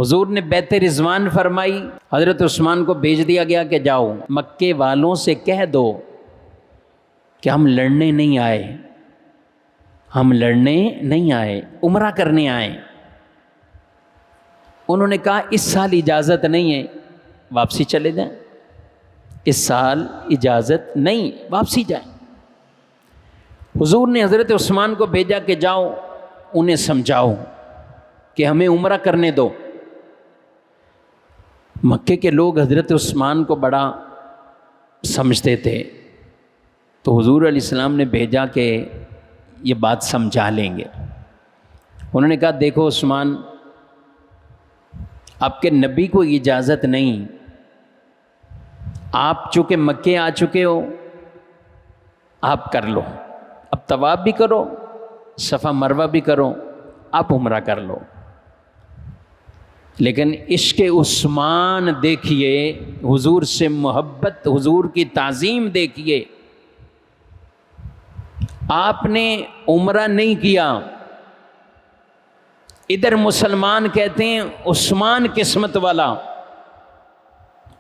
حضور نے بیت رضوان فرمائی، حضرت عثمان کو بھیج دیا گیا کہ جاؤ مکے والوں سے کہہ دو کہ ہم لڑنے نہیں آئے، ہم لڑنے نہیں آئے، عمرہ کرنے آئے۔ انہوں نے کہا اس سال اجازت نہیں ہے، واپسی چلے جائیں، اس سال اجازت نہیں، واپسی جائیں۔ حضور نے حضرت عثمان کو بھیجا کہ جاؤ انہیں سمجھاؤ کہ ہمیں عمرہ کرنے دو۔ مکے کے لوگ حضرت عثمان کو بڑا سمجھتے تھے، تو حضور علیہ السلام نے بھیجا کہ یہ بات سمجھا لیں گے۔ انہوں نے کہا دیکھو عثمان، آپ کے نبی کو اجازت نہیں، آپ چونکہ مکے آ چکے ہو، آپ کر لو، اب طواف بھی کرو، صفا مروہ بھی کرو، آپ عمرہ کر لو۔ لیکن عشق عثمان دیکھیے، حضور سے محبت، حضور کی تعظیم دیکھیے، آپ نے عمرہ نہیں کیا۔ ادھر مسلمان کہتے ہیں عثمان قسمت والا،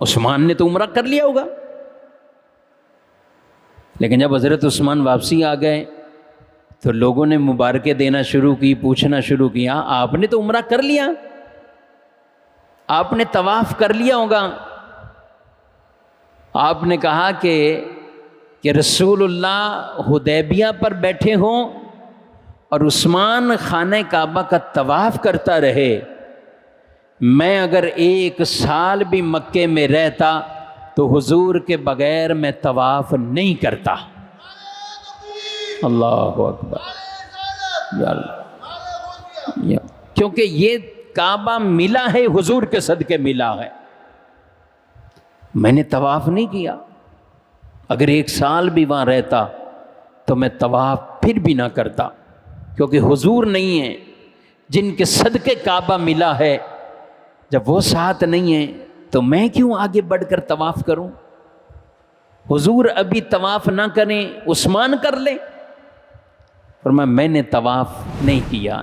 عثمان نے تو عمرہ کر لیا ہوگا۔ لیکن جب حضرت عثمان واپسی آ گئے تو لوگوں نے مبارکیں دینا شروع کی، پوچھنا شروع کیا آپ نے تو عمرہ کر لیا، آپ نے طواف کر لیا ہوگا۔ آپ نے کہا کہ رسول اللہ حدیبیہ پر بیٹھے ہوں اور عثمان خانہ کعبہ کا طواف کرتا رہے، میں اگر 1 سال بھی مکے میں رہتا تو حضور کے بغیر میں طواف نہیں کرتا۔ اللہ اکبر یا اللہ، کیونکہ یہ کعبہ ملا ہے، حضور کے صدقے ملا ہے، میں نے طواف نہیں کیا۔ اگر 1 سال بھی وہاں رہتا تو میں طواف پھر بھی نہ کرتا، کیونکہ حضور نہیں ہے جن کے صدقے کعبہ ملا ہے، جب وہ ساتھ نہیں ہیں تو میں کیوں آگے بڑھ کر طواف کروں؟ حضور ابھی طواف نہ کریں، عثمان کر لیں۔ فرمایا میں نے طواف نہیں کیا۔